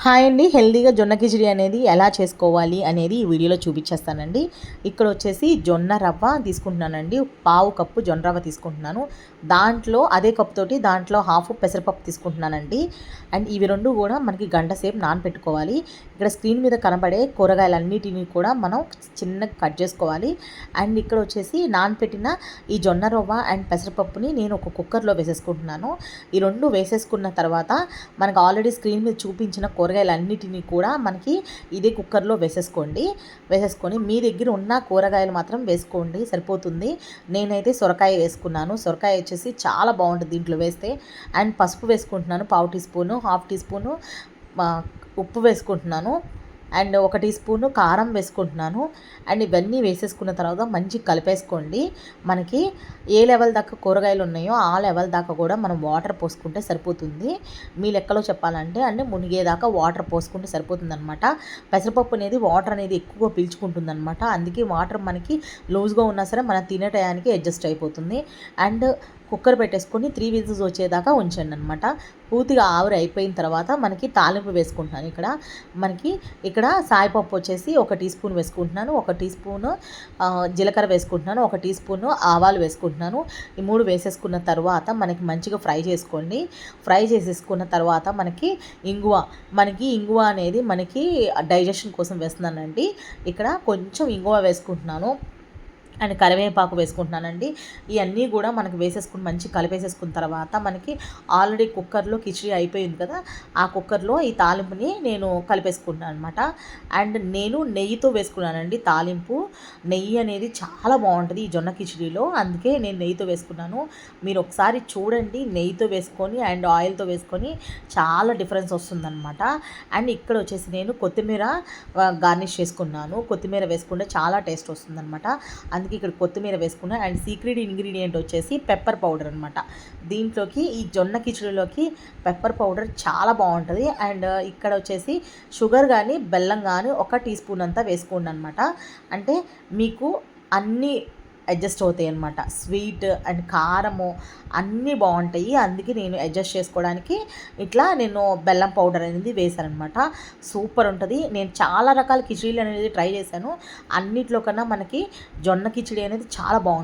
Hi అండి. హెల్తీగా జొన్న కిచిడి అనేది ఎలా చేసుకోవాలి అనేది ఈ వీడియోలో చూపించేస్తానండి. ఇక్కడ వచ్చేసి జొన్న రవ్వ తీసుకుంటున్నానండి. పావు కప్పు జొన్న రవ్వ తీసుకుంటున్నాను. దాంట్లో అదే కప్పుతోటి దాంట్లో హాఫ్ పెసరపప్పు తీసుకుంటున్నానండి. అండ్ ఇవి రెండు కూడా మనకి గంట సేపు నానపెట్టుకోవాలి. ఇక్కడ స్క్రీన్ మీద కనబడే కూరగాయలన్నిటిని కూడా మనం చిన్నగా కట్ చేసుకోవాలి. అండ్ ఇక్కడ వచ్చేసి నానపెట్టిన ఈ జొన్న రవ్వ అండ్ పెసరపప్పుని నేను ఒక కుక్కర్లో వేసేసుకుంటున్నాను. ఈ రెండు వేసేసుకున్న తర్వాత మనకు ఆల్రెడీ స్క్రీన్ మీద చూపించిన కూరగాయలన్నిటినీ కూడా మనకి ఇదే కుక్కర్లో వేసేసుకొని మీ దగ్గర ఉన్న కూరగాయలు మాత్రం వేసుకోండి, సరిపోతుంది. నేనైతే సొరకాయ వేసుకున్నాను. సొరకాయ వచ్చేసి చాలా బాగుంటుంది దీంట్లో వేస్తే. అండ్ పసుపు వేసుకుంటున్నాను, పావు teaspoon, half teaspoon ఉప్పు వేసుకుంటున్నాను. అండ్ 1 టీ స్పూను కారం వేసుకుంటున్నాను. అండ్ ఇవన్నీ వేసేసుకున్న తర్వాత మంచిగా కలిపేసుకోండి. మనకి ఏ లెవెల్ దాకా కూరగాయలు ఉన్నాయో ఆ లెవెల్ దాకా కూడా మనం వాటర్ పోసుకుంటే సరిపోతుంది. మీ లెక్కలో చెప్పాలంటే మునిగేదాకా వాటర్ పోసుకుంటే సరిపోతుందన్నమాట. పెసరపప్పు అనేది వాటర్ అనేది ఎక్కువ పీల్చుకుంటుందన్నమాట. అందుకే వాటర్ మనకి లూజ్గా ఉన్నా సరే మనం తినే టయానికి అడ్జస్ట్ అయిపోతుంది. అండ్ కుక్కర్ పెట్టేసుకొని 3 విజిల్స్ వచ్చేదాకా ఉంచండి అనమాట. పూర్తిగా ఆవిరి అయిపోయిన తర్వాత మనకి తాలింపు వేసుకుంటున్నాను. ఇక్కడ సాయిపప్పు వచ్చేసి 1 టీ స్పూన్ వేసుకుంటున్నాను, 1 టీ స్పూను జీలకర్ర వేసుకుంటున్నాను, 1 టీ స్పూను ఆవాలు వేసుకుంటున్నాను. ఈ 3 వేసేసుకున్న తర్వాత మనకి మంచిగా ఫ్రై చేసుకోండి. ఫ్రై చేసేసుకున్న తర్వాత మనకి ఇంగువ అనేది మనకి డైజెషన్ కోసం వేస్తున్నానండి. ఇక్కడ కొంచెం ఇంగువ వేసుకుంటున్నాను అండ్ కరివేపాకు వేసుకుంటున్నానండి. ఇవన్నీ కూడా మనకు వేసేసుకుని మంచి కలిపేసేసుకున్న తర్వాత మనకి ఆల్రెడీ కుక్కర్లో కిచిడి అయిపోయింది కదా, ఆ కుక్కర్లో ఈ తాలింపుని నేను కలిపేసుకుంటున్నాను అనమాట. అండ్ నేను నెయ్యితో వేసుకున్నానండి తాలింపు. నెయ్యి అనేది చాలా బాగుంటుంది ఈ జొన్న కిచిడిలో, అందుకే నేను నెయ్యితో వేసుకున్నాను. మీరు ఒకసారి చూడండి, నెయ్యితో వేసుకొని అండ్ ఆయిల్తో వేసుకొని చాలా డిఫరెన్స్ వస్తుందన్నమాట. అండ్ ఇక్కడ వచ్చేసి నేను కొత్తిమీర గార్నిష్ చేసుకున్నాను. కొత్తిమీర వేసుకుంటే చాలా టేస్ట్ వస్తుందన్నమాట. అందుకే ఇక్కడ కొత్తిమీర వేసుకున్నాను. అండ్ సీక్రెట్ ఇంగ్రీడియంట్ వచ్చేసి పెప్పర్ పౌడర్ అనమాట. దీంట్లోకి ఈ జొన్న కిచిడిలోకి పెప్పర్ పౌడర్ చాలా బాగుంటుంది. అండ్ ఇక్కడ వచ్చేసి షుగర్ కానీ బెల్లం కానీ 1 టీ స్పూన్ అంతా వేసుకోండి అనమాట. అంటే మీకు అన్నీ అడ్జస్ట్ అవుతాయి అన్నమాట. స్వీట్ అండ్ కారము అన్నీ బాగుంటాయి. అందుకే నేను అడ్జస్ట్ చేసుకోవడానికి ఇట్లా నేను బెల్లం పౌడర్ అనేది వేసాను అనమాట. సూపర్ ఉంటుంది. నేను చాలా రకాల కిచిడీలు అనేది ట్రై చేశాను. అన్నిట్లో కన్నా మనకి జొన్న కిచిడి అనేది చాలా బాగుంటుంది.